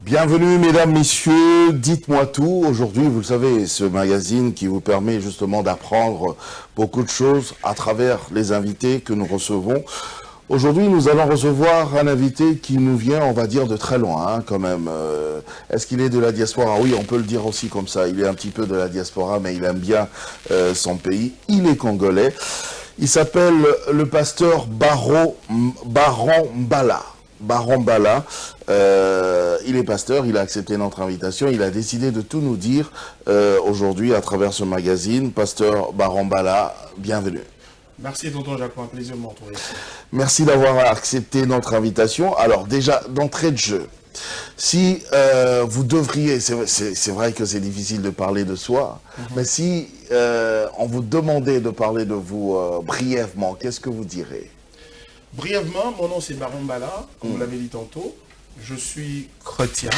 Bienvenue mesdames, messieurs, dites-moi tout. Aujourd'hui, vous le savez, ce magazine qui vous permet justement d'apprendre beaucoup de choses à travers les invités que nous recevons. Aujourd'hui, nous allons recevoir un invité qui nous vient, on va dire, de très loin hein, quand même. Est-ce qu'il est de la diaspora? Oui, on peut le dire aussi comme ça. Il est un petit peu de la diaspora, mais il aime bien son pays. Il est congolais. Il s'appelle le pasteur Baron Mbala. Baron Mbala, il est pasteur, il a accepté notre invitation, il a décidé de tout nous dire aujourd'hui à travers ce magazine. Pasteur Baron Mbala, bienvenue. Merci tonton Jacques, un plaisir de me retrouver ici. Merci d'avoir accepté notre invitation. Alors déjà, d'entrée de jeu, si vous devriez, c'est vrai que c'est difficile de parler de soi, mais si on vous demandait de parler de vous brièvement, qu'est-ce que vous direz? Brièvement, mon nom c'est Baron Mbala, comme vous l'avez dit tantôt. Je suis chrétien.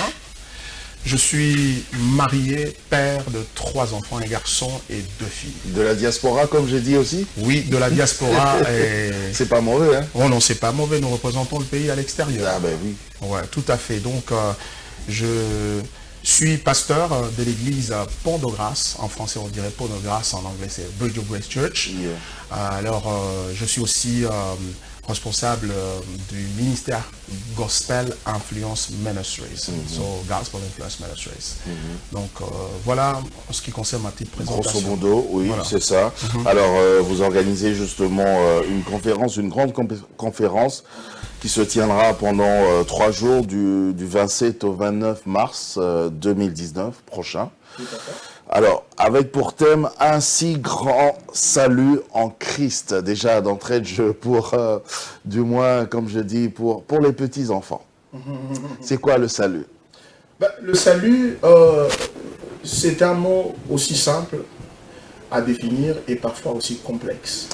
Je suis marié, père de 3 enfants, un garçon et 2 filles. De la diaspora, comme j'ai dit aussi? Oui, de la diaspora. C'est pas mauvais, hein? Oh non, c'est pas mauvais, nous représentons le pays à l'extérieur. Ah ben oui. Ouais, tout à fait. Donc, je suis pasteur de l'église Pont de Grâce. En français, on dirait Pont de Grâce, en anglais, c'est Bridge of Grace Church. Yeah. Alors, je suis aussi responsable du ministère Gospel Influence Ministries, so Gospel Influence Ministries. Donc voilà en ce qui concerne ma petite présentation. Grosso modo, oui, voilà. C'est ça. Alors vous organisez justement une conférence, une grande conférence qui se tiendra pendant 3 jours du 27 au 29 mars 2019 prochain. Tout à fait. Alors, avec pour thème un si grand salut en Christ, déjà d'entrée de jeu, pour, du moins, comme je dis, pour les petits-enfants. C'est quoi le salut? Le salut, c'est un mot aussi simple à définir et parfois aussi complexe.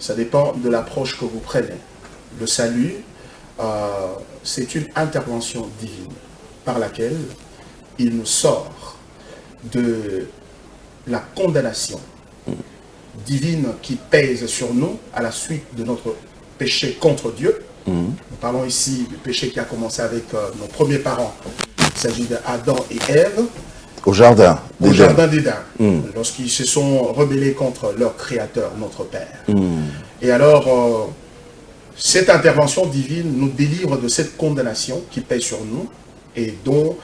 Ça dépend de l'approche que vous prenez. Le salut, c'est une intervention divine par laquelle il nous sort de la condamnation divine qui pèse sur nous à la suite de notre péché contre Dieu. Nous parlons ici du péché qui a commencé avec nos premiers parents. Il s'agit d'Adam et Ève. Au jardin d'Éden. Lorsqu'ils se sont rebellés contre leur Créateur, notre Père. Et alors, cette intervention divine nous délivre de cette condamnation qui pèse sur nous et dont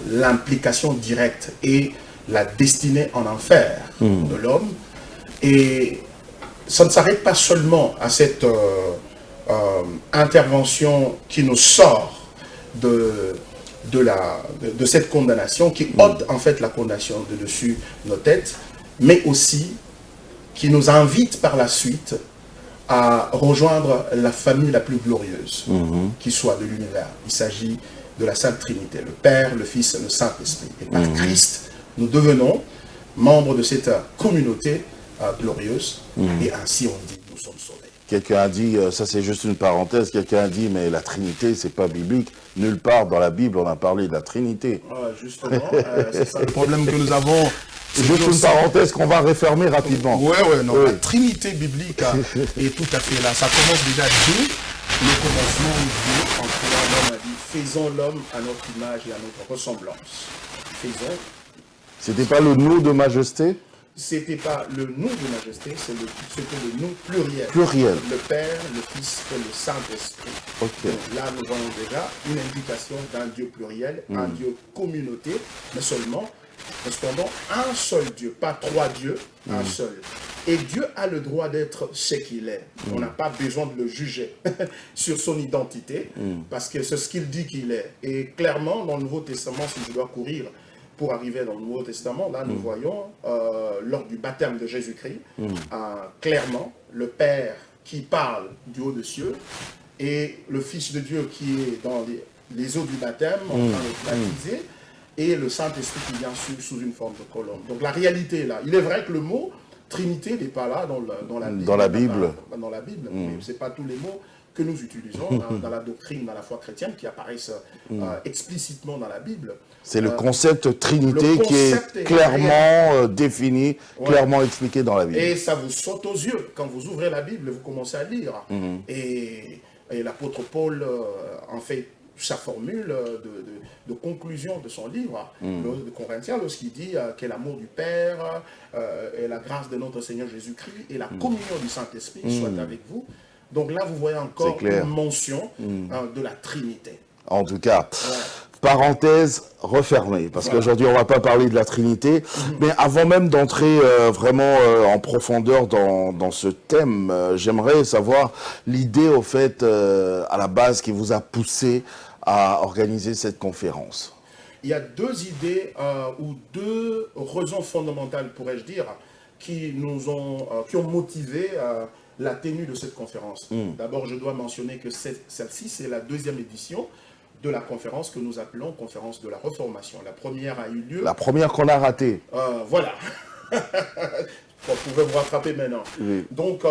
l'implication directe et la destinée en enfer de l'homme. Et ça ne s'arrête pas seulement à cette intervention qui nous sort de cette condamnation, qui ôte en fait la condamnation de dessus nos têtes, mais aussi qui nous invite par la suite à rejoindre la famille la plus glorieuse qui soit de l'univers. Il s'agit de la Sainte Trinité, le Père, le Fils et le Saint-Esprit. Et par Christ, nous devenons membres de cette communauté glorieuse. Et ainsi, on dit, nous sommes sauvés. Quelqu'un a dit, ça c'est juste une parenthèse, quelqu'un a dit, mais la Trinité, c'est pas biblique. Nulle part dans la Bible, on a parlé de la Trinité. Justement, c'est ça le problème que nous avons. C'est juste une parenthèse qu'on va refermer rapidement. Non, la Trinité biblique est tout à fait là. Ça commence déjà dès le commencement où Dieu, en créant l'homme, a dit « Faisons l'homme à notre image et à notre ressemblance ». Faisons. C'était pas le nous de majesté? C'était pas le nous de majesté, c'était le nous pluriel. Pluriel. Le Père, le Fils et le Saint-Esprit. Okay. Donc là, nous voyons déjà une indication d'un Dieu pluriel, un Dieu communauté, mais seulement, cependant, un seul Dieu, pas 3 dieux, un seul. Et Dieu a le droit d'être ce qu'il est. On n'a pas besoin de le juger sur son identité, parce que c'est ce qu'il dit qu'il est. Et clairement, dans le Nouveau Testament, si je dois courir pour arriver dans le Nouveau Testament, là, nous voyons, lors du baptême de Jésus-Christ, clairement, le Père qui parle du haut des cieux, et le Fils de Dieu qui est dans les eaux du baptême, en train de baptiser, et le Saint-Esprit qui vient sous une forme de colombe. Donc la réalité est là. Il est vrai que le mot Trinité n'est pas là dans la Bible. Dans la Bible. Dans la Bible. Ce n'est pas tous les mots que nous utilisons dans la doctrine, dans la foi chrétienne, qui apparaissent explicitement dans la Bible. C'est le concept Trinité qui est clairement défini, clairement expliqué dans la Bible. Et ça vous saute aux yeux. Quand vous ouvrez la Bible, vous commencez à lire. Et l'apôtre Paul en fait sa formule de conclusion de son livre, de Corinthiens, lorsqu'il dit que l'amour du Père et la grâce de notre Seigneur Jésus-Christ et la communion du Saint-Esprit soient avec vous. Donc là, vous voyez encore une mention de la Trinité. En tout cas, parenthèse refermée, parce qu'aujourd'hui, on ne va pas parler de la Trinité, mais avant même d'entrer vraiment en profondeur dans ce thème, j'aimerais savoir l'idée, au fait, à la base, qui vous a poussé à organiser cette conférence. Il y a deux idées ou deux raisons fondamentales, pourrais-je dire, qui ont motivé la tenue de cette conférence. D'abord, je dois mentionner que celle-ci, c'est la deuxième édition de la conférence que nous appelons conférence de la Reformation. La première a eu lieu... La première qu'on a ratée. Voilà. Vous pouvez vous rattraper maintenant. Oui. Donc,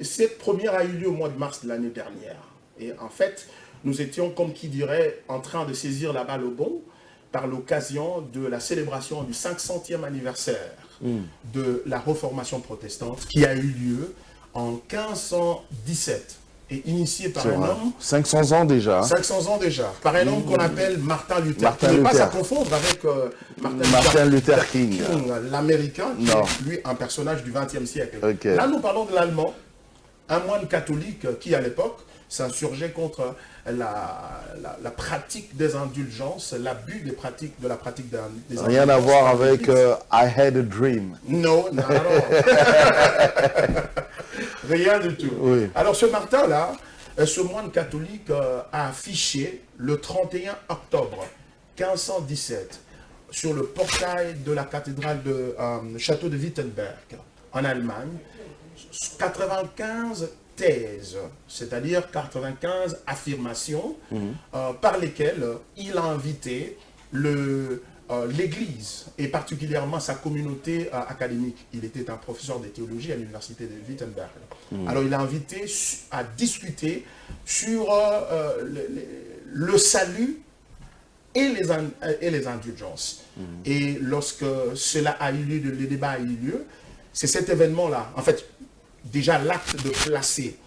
cette première a eu lieu au mois de mars de l'année dernière. Et en fait, nous étions, comme qui dirait, en train de saisir la balle au bond par l'occasion de la célébration du 500e anniversaire de la Reformation protestante qui a eu lieu en 1517. Et initié par un homme... 500 ans déjà. 500 ans déjà. Par un homme qu'on appelle Martin Luther. Qui n'est pas à confondre avec Martin Luther King. L'Américain, qui est lui un personnage du XXe siècle. Okay. Là, nous parlons de l'Allemand, un moine catholique qui, à l'époque, s'insurgeait contre la pratique des indulgences, l'abus de la pratique des indulgences. Rien à voir avec I had a dream. Non, non, non. Rien du tout. Oui. Alors ce Martin-là, ce moine catholique a affiché le 31 octobre 1517 sur le portail de la cathédrale de château de Wittenberg en Allemagne 95 thèses, c'est-à-dire 95 affirmations par lesquelles il a invité l'Église, et particulièrement sa communauté académique. Il était un professeur de théologie à l'université de Wittenberg. Alors il a invité à discuter sur le salut et les indulgences. Et lorsque cela a eu lieu, le débat a eu lieu, c'est cet événement-là, en fait, déjà l'acte de placer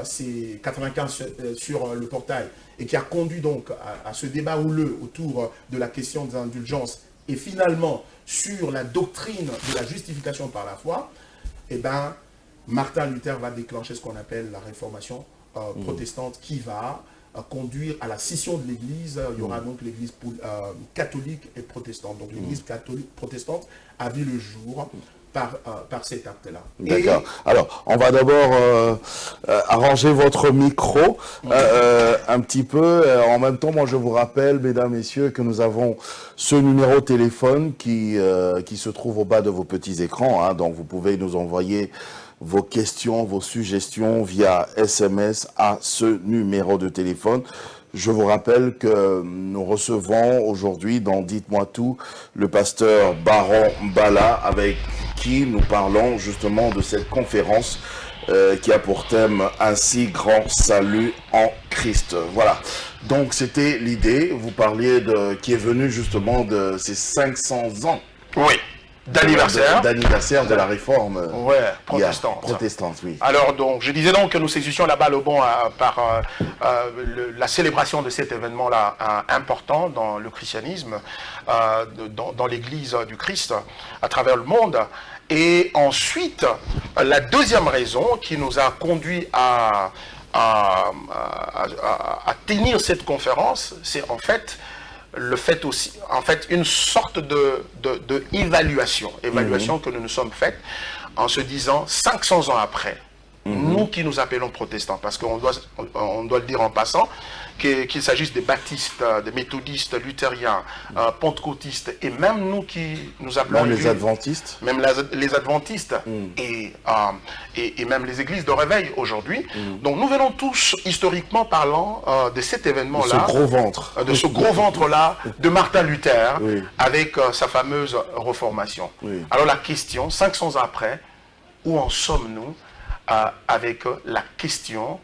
ces 95 sur le portail et qui a conduit donc à ce débat houleux autour de la question des indulgences et finalement sur la doctrine de la justification par la foi, eh bien, Martin Luther va déclencher ce qu'on appelle la réformation protestante qui va conduire à la scission de l'Église. Il y aura donc l'Église catholique et protestante. Donc l'Église catholique protestante a vu le jour par cet acte-là. D'accord. Alors, on va d'abord arranger votre micro un petit peu. En même temps, moi, je vous rappelle, mesdames, messieurs, que nous avons ce numéro de téléphone qui se trouve au bas de vos petits écrans. Hein, donc, vous pouvez nous envoyer vos questions, vos suggestions via SMS à ce numéro de téléphone. Je vous rappelle que nous recevons aujourd'hui dans Dites-moi tout le pasteur Baron Mbala avec qui nous parlons justement de cette conférence qui a pour thème « Ainsi grand salut en Christ ». Voilà, donc c'était l'idée, vous parliez qui est venu justement de ces 500 ans. Oui. D'anniversaire de la réforme protestante. Oui. Alors, donc, je disais donc que nous saisissions la balle au bond par la célébration de cet événement-là important dans le christianisme, dans l'Église du Christ à travers le monde. Et ensuite, la deuxième raison qui nous a conduit à tenir cette conférence, c'est en fait le fait aussi, en fait, une sorte de évaluation que nous nous sommes faites en se disant 500 ans après, nous qui nous appelons protestants, parce qu'on doit le dire en passant, qu'il s'agisse des baptistes, des méthodistes, luthériens, pentecôtistes, et même nous qui nous appelons... Même les adventistes. Même les adventistes, et même les églises de réveil aujourd'hui. Donc nous venons tous, historiquement parlant, de cet événement-là. De ce gros ventre. De ce gros ventre-là, de Martin Luther, avec sa fameuse reformation. Oui. Alors la question, 500 ans après, où en sommes-nous avec la question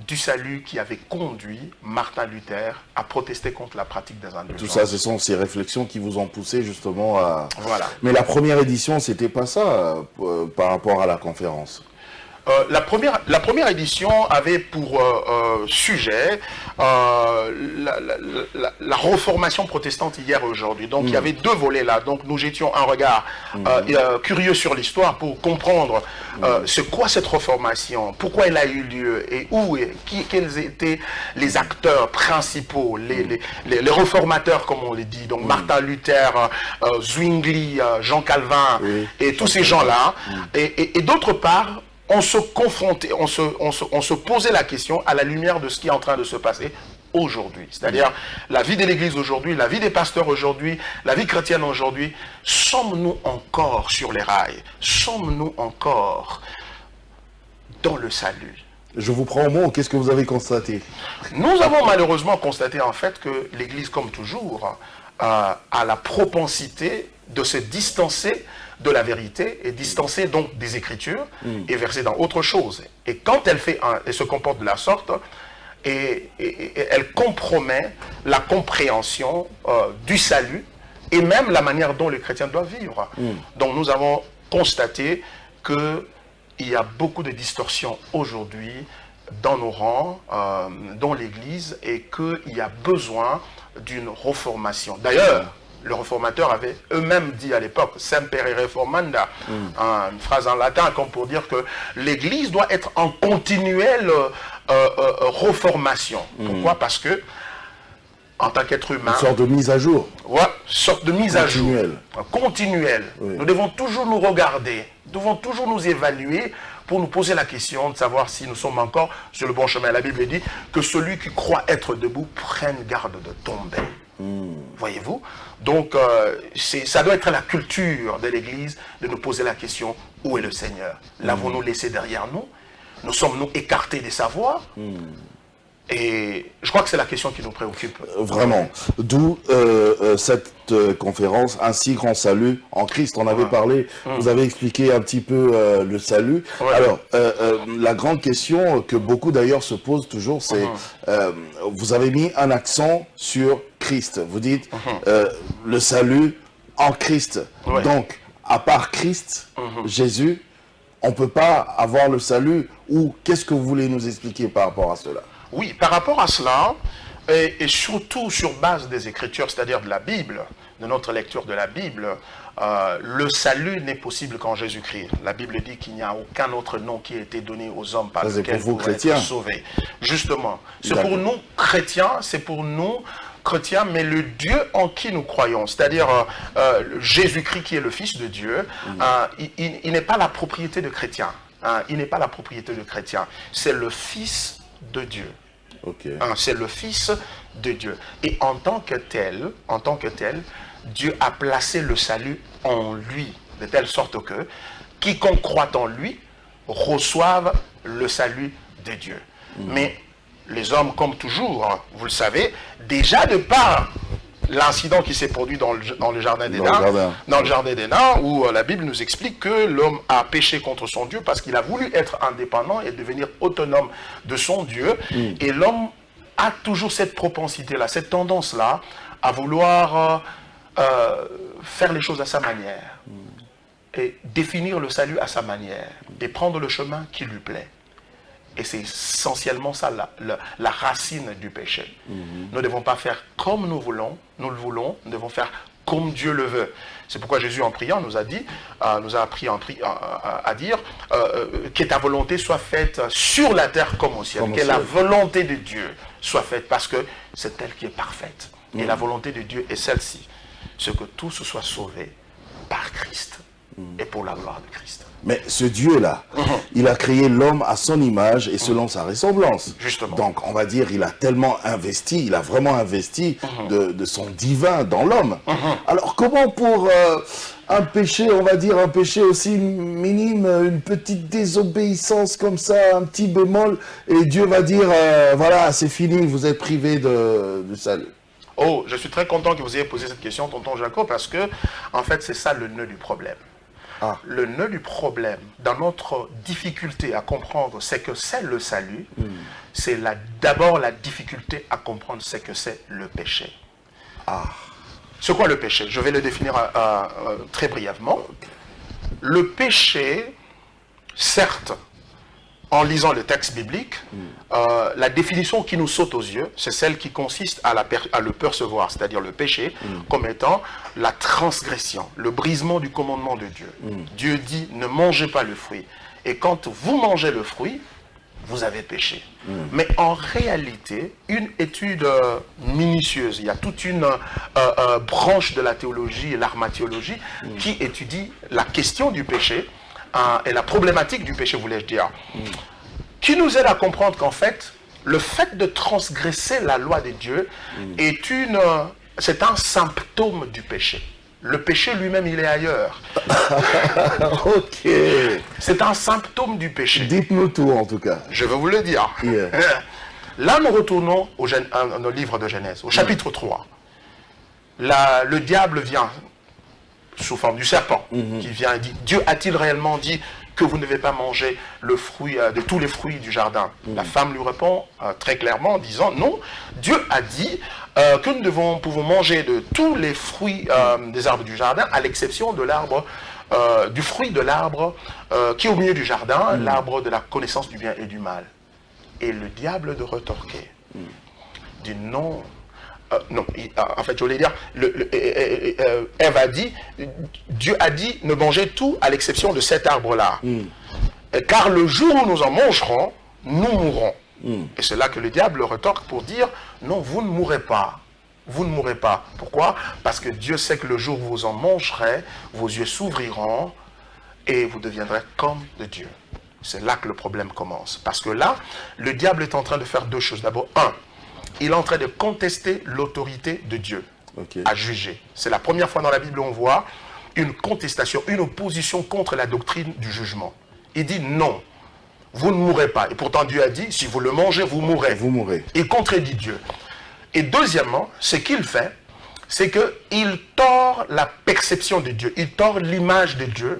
du salut qui avait conduit Martin Luther à protester contre la pratique des indulgences. Tout ça, ce sont ces réflexions qui vous ont poussé justement à... Voilà. Mais la première édition, c'était pas ça par rapport à la conférence. La première édition avait pour sujet la reformation protestante hier et aujourd'hui. Donc il y avait deux volets là. Donc nous jetions un regard curieux sur l'histoire pour comprendre c'est quoi cette reformation, pourquoi elle a eu lieu et où et quels étaient les acteurs principaux, les réformateurs comme on les dit. Donc Martin Luther, Zwingli, Jean Calvin et tous ces gens-là. Et d'autre part, on se confrontait, on se posait la question à la lumière de ce qui est en train de se passer aujourd'hui. C'est-à-dire la vie de l'Église aujourd'hui, la vie des pasteurs aujourd'hui, la vie chrétienne aujourd'hui. Sommes-nous encore sur les rails? Sommes-nous encore dans le salut? Je vous prends au mot, qu'est-ce que vous avez constaté? Nous avons malheureusement constaté en fait que l'Église, comme toujours, a la propensité de se distancer de la vérité et distancer donc des Écritures et verser dans autre chose. Et quand elle se comporte de la sorte, et elle compromet la compréhension du salut et même la manière dont les chrétiens doivent vivre. Donc nous avons constaté qu'il y a beaucoup de distorsions aujourd'hui dans nos rangs, dans l'Église, et qu'il y a besoin d'une reformation. D'ailleurs, le réformateur avait eux-mêmes dit à l'époque, Semper reformanda, une phrase en latin comme pour dire que l'Église doit être en continuelle reformation. Pourquoi? Parce que, en tant qu'être humain... Une sorte de mise à jour. Ouais, sorte de mise à jour. Continuelle. Oui. Nous devons toujours nous regarder, nous devons toujours nous évaluer pour nous poser la question de savoir si nous sommes encore sur le bon chemin. La Bible dit que celui qui croit être debout prenne garde de tomber. Voyez-vous? Donc, ça doit être la culture de l'Église de nous poser la question, où est le Seigneur? L'avons-nous laissé derrière nous? Nous sommes-nous écartés des savoirs? Et je crois que c'est la question qui nous préoccupe. Vraiment. D'où cette conférence, Un si grand salut en Christ. On avait parlé, vous avez expliqué un petit peu le salut. Alors, la grande question que beaucoup d'ailleurs se posent toujours, c'est, vous avez mis un accent sur Christ. Vous dites, le salut en Christ. Donc, à part Christ, Jésus, on ne peut pas avoir le salut. Ou qu'est-ce que vous voulez nous expliquer par rapport à cela? Oui, par rapport à cela, et surtout sur base des Écritures, c'est-à-dire de la Bible, de notre lecture de la Bible, le salut n'est possible qu'en Jésus-Christ. La Bible dit qu'il n'y a aucun autre nom qui a été donné aux hommes par lequel vous pouvez être sauvés. Justement, c'est pour nous chrétiens, mais le Dieu en qui nous croyons, c'est-à-dire Jésus-Christ qui est le Fils de Dieu, il n'est pas la propriété de chrétiens. Il n'est pas la propriété de chrétiens. C'est le Fils de Dieu. C'est le Fils de Dieu. Et en tant que tel, Dieu a placé le salut en lui, de telle sorte que quiconque croit en lui reçoive le salut de Dieu. Mais les hommes, comme toujours, vous le savez, déjà de par l'incident qui s'est produit dans le jardin d'Éden, où la Bible nous explique que l'homme a péché contre son Dieu parce qu'il a voulu être indépendant et devenir autonome de son Dieu. Et l'homme a toujours cette propensité-là, cette tendance-là, à vouloir faire les choses à sa manière, et définir le salut à sa manière, et prendre le chemin qui lui plaît. Et c'est essentiellement ça, la racine du péché. Nous ne devons pas faire comme nous le voulons, nous devons faire comme Dieu le veut. C'est pourquoi Jésus, en priant, nous a appris à dire que ta volonté soit faite sur la terre comme au ciel. Que la volonté de Dieu soit faite, parce que c'est elle qui est parfaite. Et la volonté de Dieu est celle-ci, c'est que tous soient sauvés par Christ et pour la gloire de Christ. Mais ce Dieu-là, il a créé l'homme à son image et selon sa ressemblance. Justement. Donc, on va dire, il a tellement investi, il a vraiment investi de son divin dans l'homme. Alors, comment pour un péché, on va dire un péché aussi minime, une petite désobéissance comme ça, un petit bémol, et Dieu va dire, voilà, c'est fini, vous êtes privé du salut? Oh, je suis très content que vous ayez posé cette question, tonton Jaco, parce que, en fait, c'est ça le nœud du problème. Le nœud du problème, dans notre difficulté à comprendre ce que c'est le salut, c'est d'abord la difficulté à comprendre ce que c'est le péché. C'est quoi le péché? Je vais le définir très brièvement. Le péché, certes, en lisant le texte biblique, la définition qui nous saute aux yeux, c'est celle qui consiste à le percevoir, c'est-à-dire le péché, comme étant la transgression, le brisement du commandement de Dieu. Dieu dit, ne mangez pas le fruit. Et quand vous mangez le fruit, vous avez péché. Mais en réalité, une étude minutieuse, il y a toute une branche de la théologie et l'armathéologie qui étudie la question du péché et la problématique du péché, voulais-je dire, qui nous aide à comprendre qu'en fait, le fait de transgresser la loi de Dieu c'est un symptôme du péché. Le péché lui-même, il est ailleurs. Ok. C'est un symptôme du péché. Dites-nous tout, en tout cas. Je vais vous le dire. Yeah. Là, nous retournons au livre de Genèse, au chapitre 3. Le diable vient sous forme du serpent, qui vient et dit, Dieu a-t-il réellement dit que vous ne devez pas manger le fruit de tous les fruits du jardin? La femme lui répond très clairement en disant, non, Dieu a dit que nous pouvons manger de tous les fruits des arbres du jardin, à l'exception de l'arbre, du fruit de l'arbre qui est au milieu du jardin, l'arbre de la connaissance du bien et du mal. Et le diable de retorquer, dit non. Non, en fait, je voulais dire, Ève a dit, Dieu a dit, ne mangez tout à l'exception de cet arbre-là. Car le jour où nous en mangerons, nous mourrons. Et c'est là que le diable retorque pour dire, non, vous ne mourrez pas. Vous ne mourrez pas. Pourquoi? Parce que Dieu sait que le jour où vous en mangerez, vos yeux s'ouvriront et vous deviendrez comme de Dieu. C'est là que le problème commence. Parce que là, le diable est en train de faire deux choses. D'abord, il est en train de contester l'autorité de Dieu à juger. C'est la première fois dans la Bible où on voit une contestation, une opposition contre la doctrine du jugement. Il dit non, vous ne mourrez pas. Et pourtant Dieu a dit, si vous le mangez, vous mourrez. Vous mourrez. Il contredit Dieu. Et deuxièmement, ce qu'il fait, c'est qu'il tord la perception de Dieu. Il tord l'image de Dieu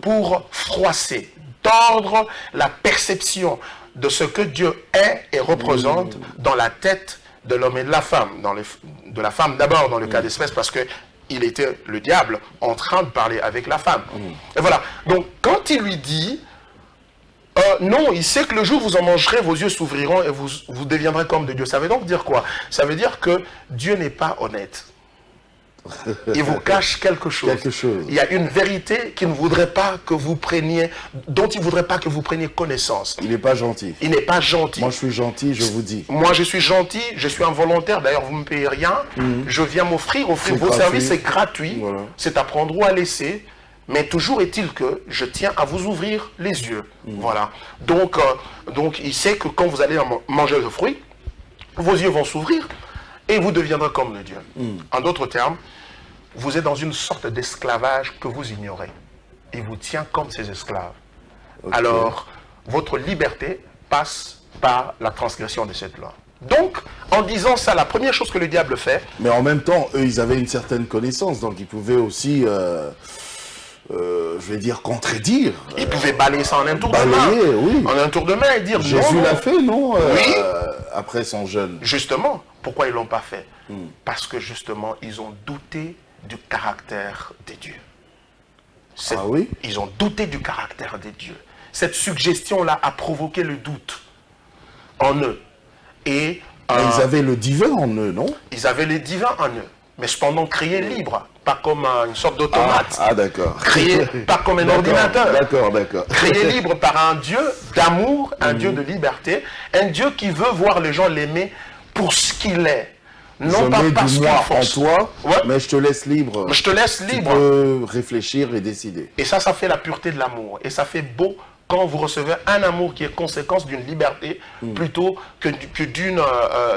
pour froisser, tordre la perception de ce que Dieu est et représente dans la tête de l'homme et de la femme. De la femme d'abord dans le cas d'espèce, parce qu'il était le diable en train de parler avec la femme. Et voilà. Donc quand il lui dit, non, il sait que le jour où vous en mangerez, vos yeux s'ouvriront et vous deviendrez comme de Dieu. Ça veut donc dire quoi? Ça veut dire que Dieu n'est pas honnête. Il vous cache quelque chose. Il y a une vérité qu'il ne voudrait pas que vous preniez, dont il ne voudrait pas que vous preniez connaissance. Il n'est pas gentil. Il n'est pas gentil. Moi, je suis gentil, je vous dis. Moi, je suis gentil, je suis un volontaire. D'ailleurs, vous ne me payez rien. Je viens offrir vos services, c'est gratuit. Voilà. C'est à prendre ou à laisser. Mais toujours est-il que je tiens à vous ouvrir les yeux. Voilà. Donc, il sait que quand vous allez manger le fruit, vos yeux vont s'ouvrir et vous deviendrez comme le Dieu. En d'autres termes, vous êtes dans une sorte d'esclavage que vous ignorez. Il vous tient comme ses esclaves. Alors, votre liberté passe par la transgression de cette loi. Donc, en disant ça, la première chose que le diable fait... Mais en même temps, eux, ils avaient une certaine connaissance, donc ils pouvaient aussi... je vais dire contredire. Il pouvait balayer ça en un tour de main. Oui. En un tour de main et dire Jésus l'a fait, non Oui. Après son jeûne. Justement, pourquoi ils ne l'ont pas fait? Parce que justement, ils ont douté du caractère des dieux. Ah oui? Ils ont douté du caractère des dieux. Cette suggestion-là a provoqué le doute en eux. Et ils avaient le divin en eux, non? Ils avaient le divin en eux. Mais cependant créé libre, pas comme une sorte d'automate. Ah d'accord. Créé pas comme un ordinateur. D'accord. Créé libre par un Dieu d'amour, un Dieu de liberté, un Dieu qui veut voir les gens l'aimer pour ce qu'il est. Non pas parce qu'il force. En toi, mais je te laisse libre. Je te laisse libre. Tu peux réfléchir et décider. Et ça fait la pureté de l'amour. Et ça fait beau quand vous recevez un amour qui est conséquence d'une liberté plutôt que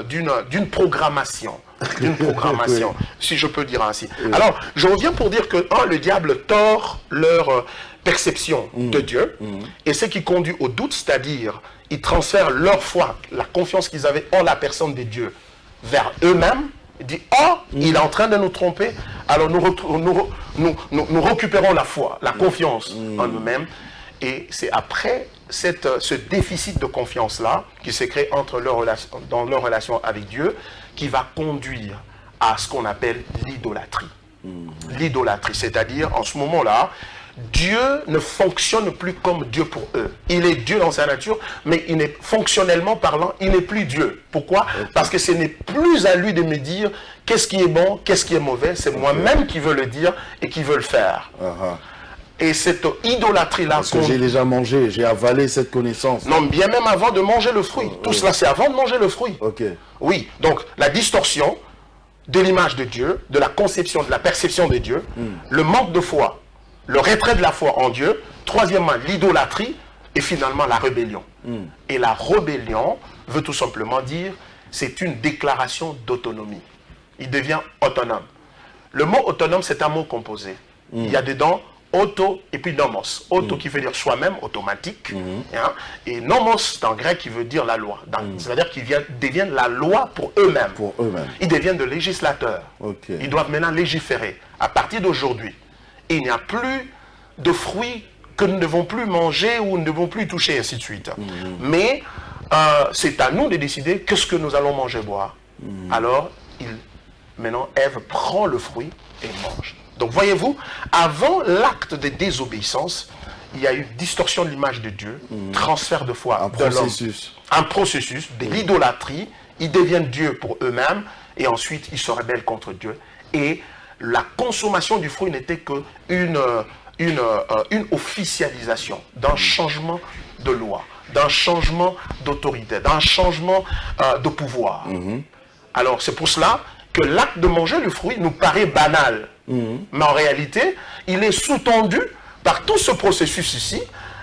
d'une programmation. D'une programmation, si je peux dire ainsi. Alors, je reviens pour dire que, le diable tord leur perception de Dieu, et ce qui conduit au doute, c'est-à-dire, ils transfèrent leur foi, la confiance qu'ils avaient en la personne de Dieu, vers eux-mêmes. Ils disent, il est en train de nous tromper, alors nous récupérons la foi, la confiance en nous-mêmes. Et c'est après ce déficit de confiance-là qui s'est créé dans leur relation avec Dieu qui va conduire à ce qu'on appelle l'idolâtrie. L'idolâtrie, c'est-à-dire en ce moment-là, Dieu ne fonctionne plus comme Dieu pour eux. Il est Dieu dans sa nature, mais fonctionnellement parlant, il n'est plus Dieu. Pourquoi? Parce que ce n'est plus à lui de me dire qu'est-ce qui est bon, qu'est-ce qui est mauvais. C'est moi-même qui veux le dire et qui veux le faire. Et cette idolâtrie-là... Parce que j'ai déjà mangé, j'ai avalé cette connaissance. Non, bien même avant de manger le fruit. Tout cela, c'est avant de manger le fruit. Oui, donc la distorsion de l'image de Dieu, de la conception, de la perception de Dieu, le manque de foi, le retrait de la foi en Dieu, troisièmement, l'idolâtrie, et finalement la rébellion. Et la rébellion veut tout simplement dire, c'est une déclaration d'autonomie. Il devient autonome. Le mot autonome, c'est un mot composé. Il y a dedans auto et puis nomos. Auto qui veut dire soi-même, automatique. Hein, et nomos, en grec, qui veut dire la loi. C'est-à-dire qu'ils deviennent la loi pour eux-mêmes. Ils deviennent des législateurs. Ils doivent maintenant légiférer. À partir d'aujourd'hui, il n'y a plus de fruits que nous ne devons plus manger ou ne devons plus toucher, ainsi de suite. Mais c'est à nous de décider qu'est-ce que nous allons manger, boire. Alors, maintenant, Ève prend le fruit et mange. Donc, voyez-vous, avant l'acte de désobéissance, il y a eu distorsion de l'image de Dieu, transfert de foi de l'homme. Un processus de l'idolâtrie. Ils deviennent Dieu pour eux-mêmes et ensuite, ils se rebellent contre Dieu. Et la consommation du fruit n'était qu'une officialisation d'un changement de loi, d'un changement d'autorité, d'un changement de pouvoir. Alors, c'est pour cela que l'acte de manger le fruit nous paraît banal. Mais en réalité, il est sous-tendu par tout ce processus ici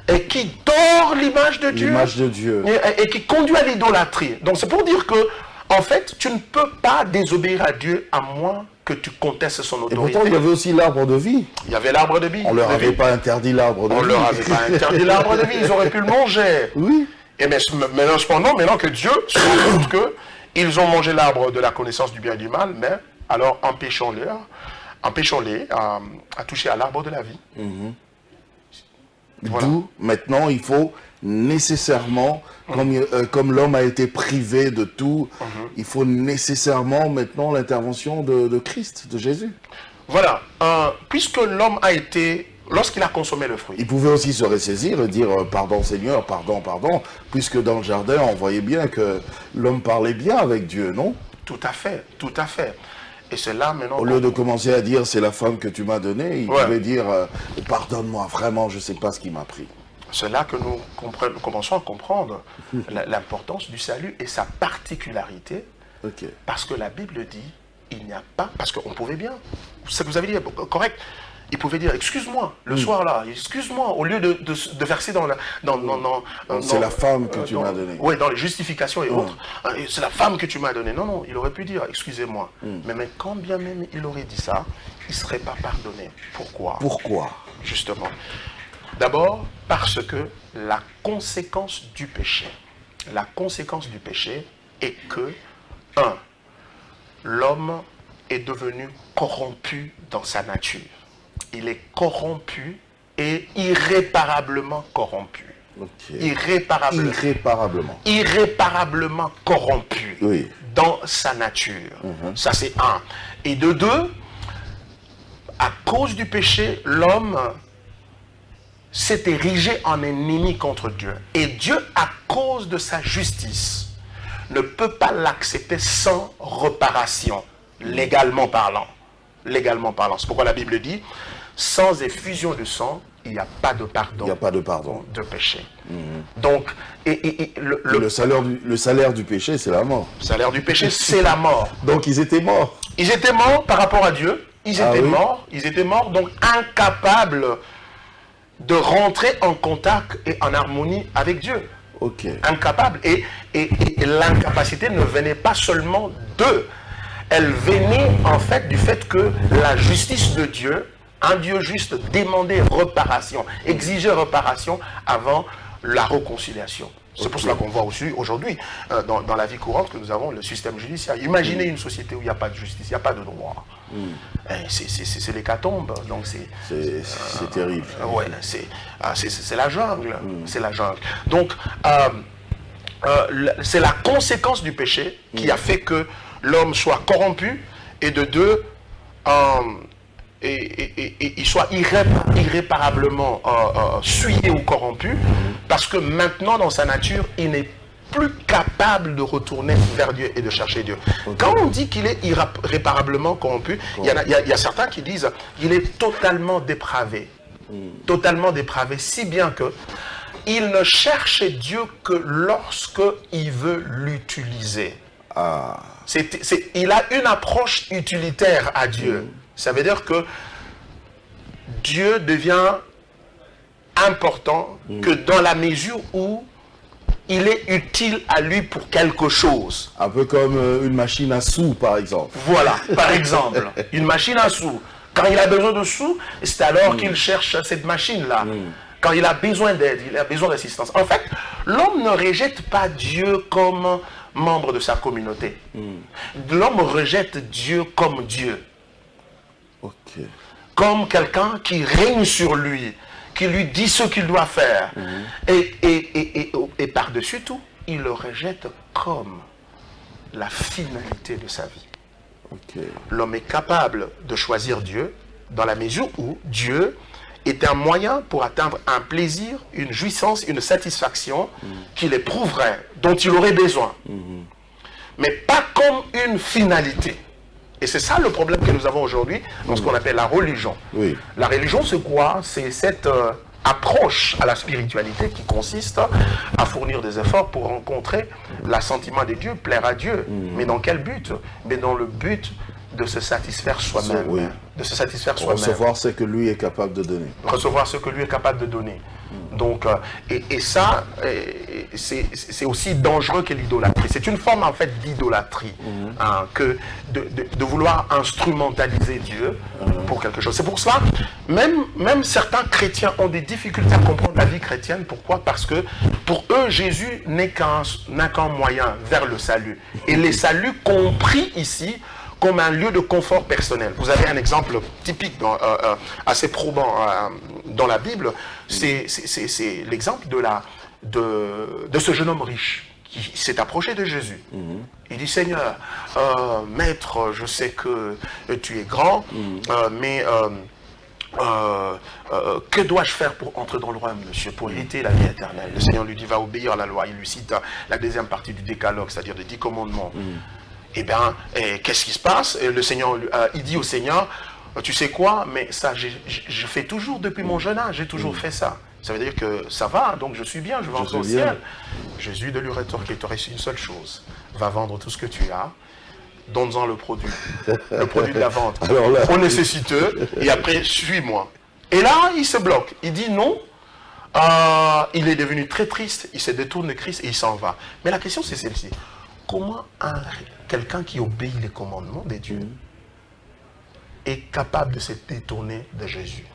et qui tord l'image de Dieu, et qui conduit à l'idolâtrie. Donc, c'est pour dire que, en fait, tu ne peux pas désobéir à Dieu à moins que tu contestes son autorité. Et pourtant, il y avait aussi l'arbre de vie. Il y avait l'arbre de vie. On ne leur avait pas interdit l'arbre de vie. On ne leur avait pas interdit l'arbre de vie. Ils auraient pu le manger. Oui. Et mais cependant, maintenant que Dieu se rend compte qu'ils ont mangé l'arbre de la connaissance du bien et du mal, mais alors empêchons-les à toucher à l'arbre de la vie. Voilà. D'où, maintenant, il faut nécessairement, comme l'homme a été privé de tout, il faut nécessairement maintenant l'intervention de Christ, de Jésus. Voilà. Puisque l'homme a été, lorsqu'il a consommé le fruit... Il pouvait aussi se ressaisir et dire « Pardon Seigneur, pardon, pardon », puisque dans le jardin, on voyait bien que l'homme parlait bien avec Dieu, non? Tout à fait, tout à fait. Et c'est là maintenant... Au lieu de commencer à dire « C'est la femme que tu m'as donnée », il pouvait dire « Pardonne-moi, vraiment, je ne sais pas ce qui m'a pris ». C'est là que nous commençons à comprendre l'importance du salut et sa particularité. Parce que la Bible dit, il n'y a pas... Parce qu'on pouvait bien, ce que vous avez dit est correct, il pouvait dire, excuse-moi, le soir là, excuse-moi, au lieu de verser dans c'est la femme que tu m'as donnée. Oui, dans les justifications et autres. C'est la femme que tu m'as donnée. Non, non, il aurait pu dire, excusez-moi. Mais quand bien même il aurait dit ça, il ne serait pas pardonné. Pourquoi? Pourquoi? Justement. D'abord, parce que la conséquence du péché est que, 1, l'homme est devenu corrompu dans sa nature. Il est corrompu et irréparablement corrompu. Irréparablement corrompu dans sa nature. Ça, c'est 1. Et de 2, à cause du péché, l'homme s'est érigé en ennemi contre Dieu. Et Dieu, à cause de sa justice, ne peut pas l'accepter sans réparation, légalement parlant. Légalement parlant. C'est pourquoi la Bible dit, sans effusion de sang, il n'y a pas de pardon. Il n'y a pas de pardon. De péché. Donc, le salaire du péché, c'est la mort. Le salaire du péché, c'est la mort. Donc, ils étaient morts. Ils étaient morts par rapport à Dieu. Ils étaient morts, donc incapables de rentrer en contact et en harmonie avec Dieu. Incapable. Et l'incapacité ne venait pas seulement d'eux. Elle venait en fait du fait que la justice de Dieu, un Dieu juste, demandait réparation, exigeait réparation avant la réconciliation. C'est pour cela qu'on voit aussi aujourd'hui, dans la vie courante, que nous avons le système judiciaire. Imaginez une société où il n'y a pas de justice, il n'y a pas de droit. C'est l'hécatombe. Donc c'est terrible. Ouais, c'est la jungle. C'est la jungle. Donc, c'est la conséquence du péché qui a fait que l'homme soit corrompu, et de 2, il soit irréparablement souillé ou corrompu, parce que maintenant, dans sa nature, il n'est plus capable de retourner vers Dieu et de chercher Dieu. Quand on dit qu'il est irréparablement corrompu, il y a certains qui disent qu'il est totalement dépravé. Totalement dépravé, si bien que il ne cherche Dieu que lorsque il veut l'utiliser. Il a une approche utilitaire à Dieu. Ça veut dire que Dieu devient important que dans la mesure où il est utile à lui pour quelque chose. Un peu comme une machine à sous, par exemple. Voilà, par exemple, une machine à sous. Quand il a besoin de sous, c'est alors qu'il cherche cette machine-là. Quand il a besoin d'aide, il a besoin d'assistance. En fait, l'homme ne rejette pas Dieu comme membre de sa communauté. L'homme rejette Dieu comme Dieu. Comme quelqu'un qui règne sur lui, qui lui dit ce qu'il doit faire. Et par-dessus tout, il le rejette comme la finalité de sa vie. L'homme est capable de choisir Dieu dans la mesure où Dieu est un moyen pour atteindre un plaisir, une jouissance, une satisfaction qu'il éprouverait, dont il aurait besoin. Mais pas comme une finalité. Et c'est ça le problème que nous avons aujourd'hui dans ce qu'on appelle la religion. La religion, c'est quoi? C'est cette approche à la spiritualité qui consiste à fournir des efforts pour rencontrer l'assentiment de Dieu, plaire à Dieu. Mais dans quel but? Mais dans le but de se satisfaire soi-même. De se satisfaire soi-même. Recevoir ce que lui est capable de donner. Recevoir ce que lui est capable de donner. Donc, et ça, c'est aussi dangereux que l'idolâtrie. C'est une forme en fait d'idolâtrie, que de vouloir instrumentaliser Dieu pour quelque chose. C'est pour cela, même certains chrétiens ont des difficultés à comprendre la vie chrétienne. Pourquoi? Parce que pour eux, Jésus n'a qu'un moyen vers le salut. Et le salut compris ici comme un lieu de confort personnel. Vous avez un exemple typique, assez probant dans la Bible, c'est l'exemple de ce jeune homme riche qui s'est approché de Jésus. Il dit, Seigneur, Maître, je sais que tu es grand, mais que dois-je faire pour entrer dans le royaume, monsieur, pour hériter la vie éternelle? Le Seigneur lui dit, va obéir à la loi. Il lui cite la deuxième partie du décalogue, c'est-à-dire des 10 commandements. Eh bien, qu'est-ce qui se passe? Le Seigneur, il dit au Seigneur, tu sais quoi, mais ça, je fais toujours depuis mon jeune âge, j'ai toujours fait ça. Ça veut dire que ça va, donc je suis bien, je vais entrer au ciel. Jésus de lui rétorquer, tu aurais une seule chose, va vendre tout ce que tu as, donne-en le produit de la vente, aux nécessiteux, et après, suis-moi. Et là, il se bloque, il dit non, il est devenu très triste, il se détourne de Christ et il s'en va. Mais la question, c'est celle-ci. Comment quelqu'un qui obéit les commandements de Dieu est capable de se détourner de Jésus?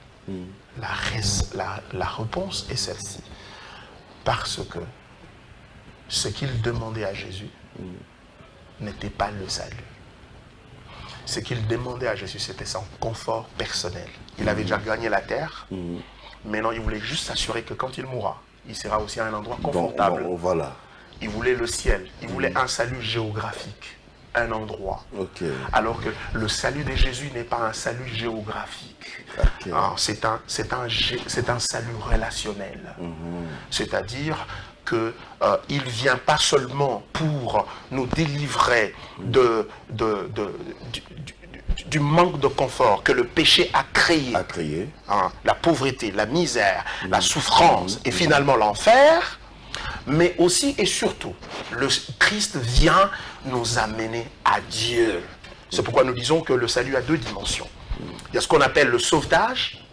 La réponse est celle-ci. Parce que ce qu'il demandait à Jésus n'était pas le salut. Ce qu'il demandait à Jésus, c'était son confort personnel. Il avait déjà gagné la terre. Maintenant, il voulait juste s'assurer que quand il mourra, il sera aussi à un endroit confortable. Voilà. Il voulait le ciel, il voulait un salut géographique, un endroit. Alors que le salut de Jésus n'est pas un salut géographique. C'est un salut relationnel. C'est-à-dire qu'il ne vient pas seulement pour nous délivrer du manque de confort que le péché a créé. La pauvreté, la misère, la souffrance et finalement l'enfer. Mais aussi et surtout, le Christ vient nous amener à Dieu. C'est pourquoi nous disons que le salut a deux dimensions. Il y a ce qu'on appelle le sauvetage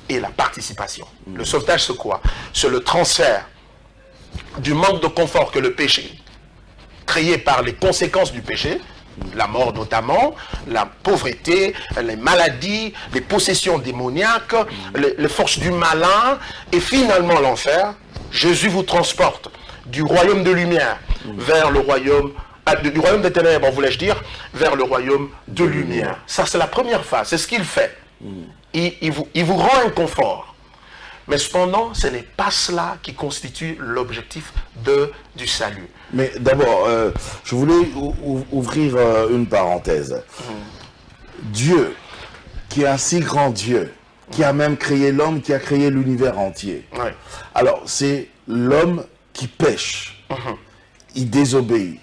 et la participation. Le sauvetage, c'est quoi? C'est le transfert du manque de confort que le péché, créé par les conséquences du péché, la mort notamment, la pauvreté, les maladies, les possessions démoniaques, les forces du malin, et finalement l'enfer. Jésus vous transporte du royaume de lumière vers le royaume, du royaume des ténèbres, voulais-je dire, vers le royaume de lumière. Ça, c'est la première phase, c'est ce qu'il fait. Il vous rend un confort. Mais cependant, ce n'est pas cela qui constitue l'objectif du salut. Mais d'abord, je voulais ouvrir une parenthèse. Dieu, qui est un si grand Dieu, qui a même créé l'homme, qui a créé l'univers entier. Oui. Alors, c'est l'homme qui pêche. Il désobéit.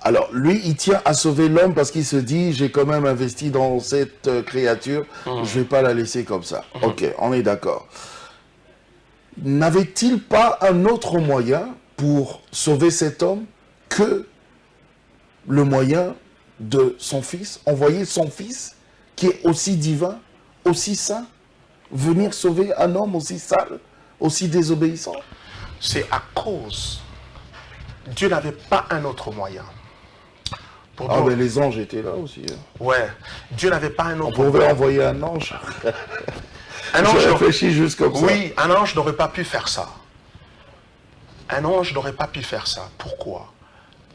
Alors, lui, il tient à sauver l'homme parce qu'il se dit, j'ai quand même investi dans cette créature, je ne vais pas la laisser comme ça. Ok, on est d'accord. N'avait-il pas un autre moyen pour sauver cet homme que le moyen de son fils, envoyer son fils, qui est aussi divin, aussi saint, venir sauver un homme aussi sale, aussi désobéissant? C'est à cause. Dieu n'avait pas un autre moyen. Pour Ah, Dieu- mais les anges étaient là aussi. Hein. Ouais. Dieu n'avait pas un On autre pouvait moyen. envoyer un ange. Un Je ange, réfléchis juste comme ça. oui, un ange n'aurait pas pu faire ça. Un ange n'aurait pas pu faire ça. Pourquoi?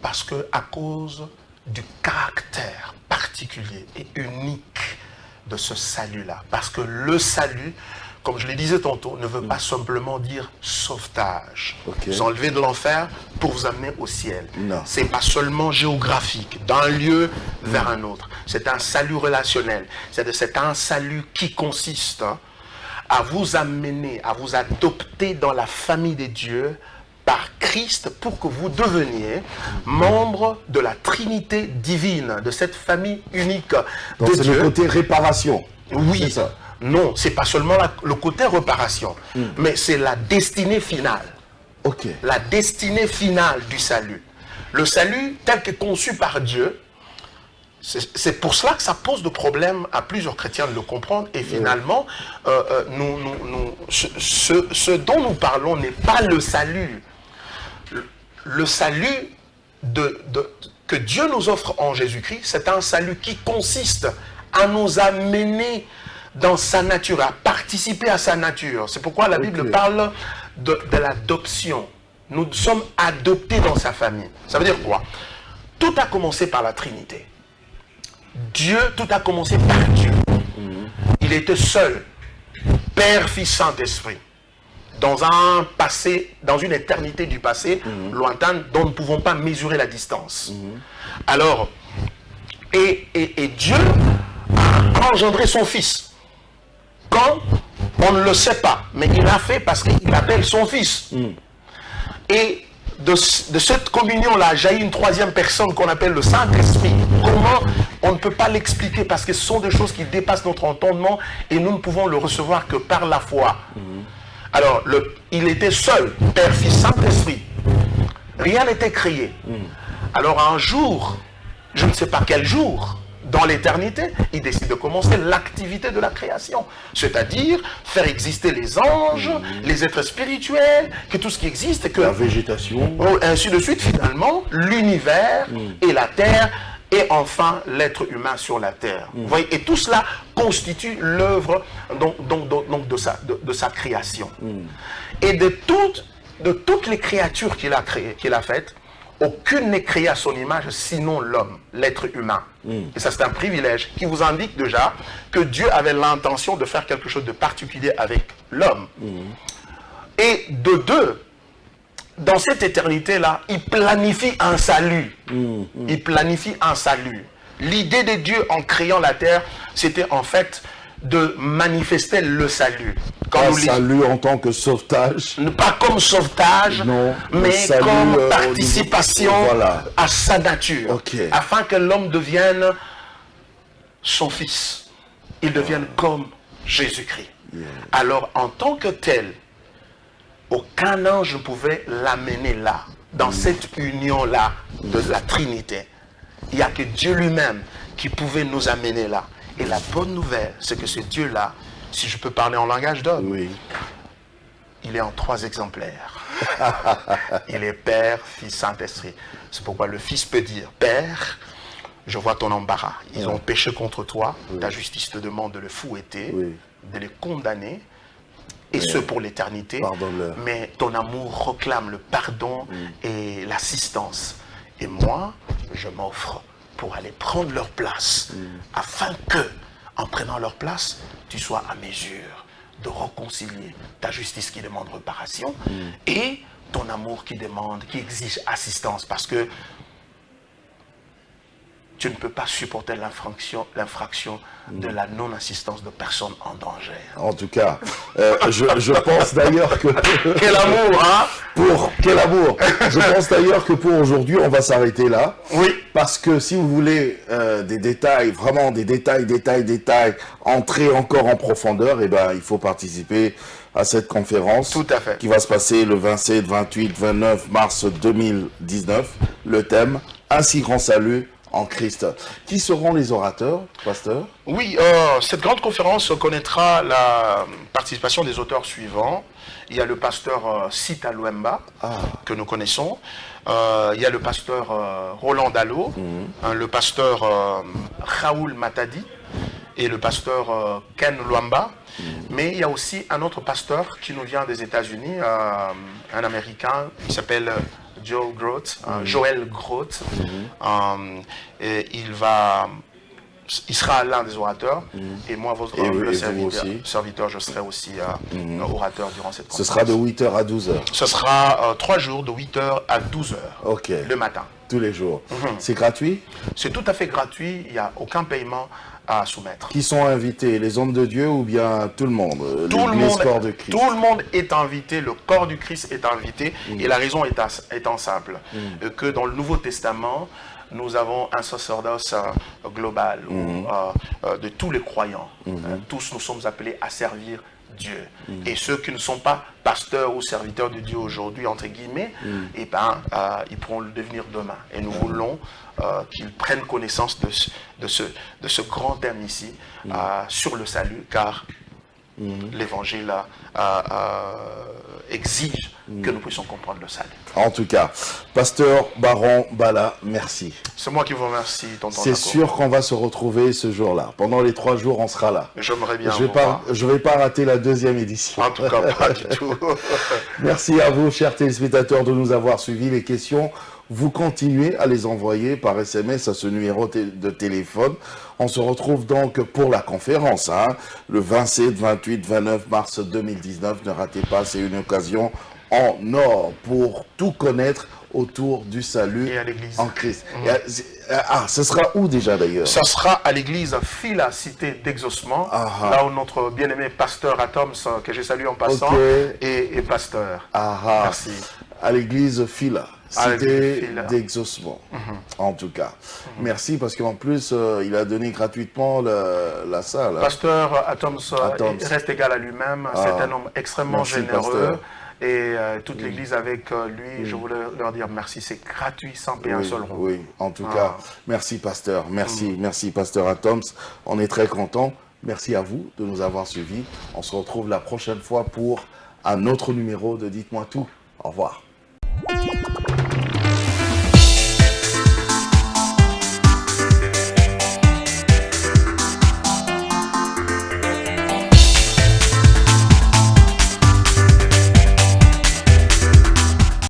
Parce que à cause du caractère particulier et unique de ce salut-là. Parce que le salut, comme je le disais tantôt, ne veut pas simplement dire sauvetage. Ok. Vous enlevez de l'enfer pour vous amener au ciel. Non. C'est pas seulement géographique, d'un lieu vers un autre. C'est un salut relationnel. C'est un salut qui consiste à vous amener, à vous adopter dans la famille des dieux par Christ pour que vous deveniez membre de la Trinité divine, de cette famille unique Donc de c'est Dieu. le côté réparation. Oui, C'est ça. non, c'est pas seulement le côté réparation, mais c'est la destinée finale. Ok. La destinée finale du salut. Le salut tel que conçu par Dieu, c'est pour cela que ça pose de problème à plusieurs chrétiens de le comprendre. Et finalement, ce dont nous parlons n'est pas le salut. Le salut que Dieu nous offre en Jésus-Christ, c'est un salut qui consiste à nous amener dans sa nature, à participer à sa nature. C'est pourquoi la Bible Ok. parle de l'adoption. Nous sommes adoptés dans sa famille. Ça veut dire quoi? Tout a commencé par la Trinité. Dieu, tout a commencé par Dieu. Il était seul, Père, Fils, Saint-Esprit. Dans un passé, dans une éternité du passé, lointaine, dont nous ne pouvons pas mesurer la distance. Alors, et Dieu a engendré son Fils. Quand on ne le sait pas, mais il l'a fait parce qu'il appelle son Fils. Et de cette communion-là jaillit une troisième personne qu'on appelle le Saint-Esprit. Comment? On ne peut pas l'expliquer parce que ce sont des choses qui dépassent notre entendement et nous ne pouvons le recevoir que par la foi. Alors, il était seul, Père, Fils, Saint-Esprit. Rien n'était créé. Alors un jour, je ne sais pas quel jour, dans l'éternité, il décide de commencer l'activité de la création. C'est-à-dire faire exister les anges, les êtres spirituels, que tout ce qui existe, et que La végétation. ainsi de suite, finalement, l'univers et la terre, et enfin l'être humain sur la terre. Vous voyez, et tout cela constitue l'œuvre donc de sa création. Et de toutes les créatures qu'il a créées, qu'il a faites, aucune n'est créée à son image sinon l'homme, l'être humain. Et ça, c'est un privilège qui vous indique déjà que Dieu avait l'intention de faire quelque chose de particulier avec l'homme. Et de deux, dans cette éternité-là, il planifie un salut. Il planifie un salut. L'idée de Dieu en créant la terre, c'était en fait de manifester le salut. Quand Pas nous lisons- salut en tant que sauvetage. pas comme sauvetage, Non, le mais salut, comme au participation niveau- voilà. à sa nature. Ok. Afin que l'homme devienne son fils. Il devienne comme Jésus-Christ. Alors, en tant que tel, aucun ange ne pouvait l'amener là, dans cette union-là de la Trinité. Il n'y a que Dieu lui-même qui pouvait nous amener là. Et la bonne nouvelle, c'est que ce Dieu-là, si je peux parler en langage d'homme, Oui. il est en 3 exemplaires. Il est Père, Fils, Saint-Esprit. C'est pourquoi le Fils peut dire, Père, je vois ton embarras. Ils ont péché contre toi. Ta justice te demande de le fouetter, Oui. de les condamner, et ce pour l'éternité. Pardonne-leur. Mais ton amour réclame le pardon et l'assistance. Et moi, je m'offre pour aller prendre leur place, afin que, en prenant leur place, tu sois à mesure de réconcilier ta justice qui demande réparation et ton amour qui demande, qui exige assistance. Parce que tu ne peux pas supporter l'infraction de la non-assistance de personnes en danger. En tout cas, je pense d'ailleurs que... Quel amour, hein? Quel amour! Je pense d'ailleurs que pour aujourd'hui, on va s'arrêter là. Oui. Parce que si vous voulez des détails, vraiment des détails, entrer encore en profondeur, eh ben, il faut participer à cette conférence. Tout à fait. Qui va se passer le 27, 28, 29 mars 2019. Le thème, un si grand salut en Christ. Qui seront les orateurs, pasteur? Oui, cette grande conférence connaîtra la participation des auteurs suivants. Il y a le pasteur Sita Luemba, que nous connaissons. Il y a le pasteur Roland Dallot, le pasteur Raoul Matadi et le pasteur Ken Luamba. Mais il y a aussi un autre pasteur qui nous vient des États-Unis, un Américain, qui s'appelle Joel Groth. Et il sera l'un des orateurs. Et moi, votre humble serviteur, je serai aussi orateur durant cette conférence. Ce sera de 8h à 12h. Ce sera 3 jours de 8h à 12h le matin. Tous les jours. C'est gratuit? C'est tout à fait gratuit. Il n'y a aucun paiement à soumettre. Qui sont invités? Les hommes de Dieu ou bien tout le monde? Tout de Christ. Tout le monde est invité, le corps du Christ est invité, et la raison étant simple, que dans le Nouveau Testament, nous avons un sacerdoce global de tous les croyants. Tous nous sommes appelés à servir Dieu. Et ceux qui ne sont pas pasteurs ou serviteurs de Dieu aujourd'hui, entre guillemets, eh ben, ils pourront le devenir demain. Et nous voulons qu'ils prennent connaissance de ce grand thème ici, sur le salut, car l'Évangile exige que nous puissions comprendre le salut. En tout cas, pasteur Baron Bala, merci. C'est moi qui vous remercie, tonton C'est Jaco. sûr qu'on va se retrouver ce jour-là. Pendant les 3 jours, on sera là. J'aimerais bien Je vais pas rater la 2e édition. En tout cas, pas du tout. Merci à vous, chers téléspectateurs, de nous avoir suivis. Les questions, vous continuez à les envoyer par SMS à ce numéro de téléphone. On se retrouve donc pour la conférence, le 27, 28, 29 mars 2019. Ne ratez pas, c'est une occasion en or pour tout connaître autour du salut en Christ. Ce sera où déjà d'ailleurs? Ça sera à l'église Fila, cité d'Exaucement, là où notre bien-aimé pasteur Atoms, que j'ai salué en passant, est pasteur. Merci. À l'église Fila, cité d'Exaucement. En tout cas, merci parce qu'en plus, il a donné gratuitement la salle. Pasteur Atoms reste égal à lui-même. C'est un homme extrêmement généreux. Pasteur. Et toute l'église avec lui, je voulais leur dire merci, c'est gratuit, sans payer un seul rond. Oui, en tout cas, merci pasteur, merci pasteur Atoms, on est très contents. Merci à vous de nous avoir suivis. On se retrouve la prochaine fois pour un autre numéro de Dites-moi tout. Au revoir.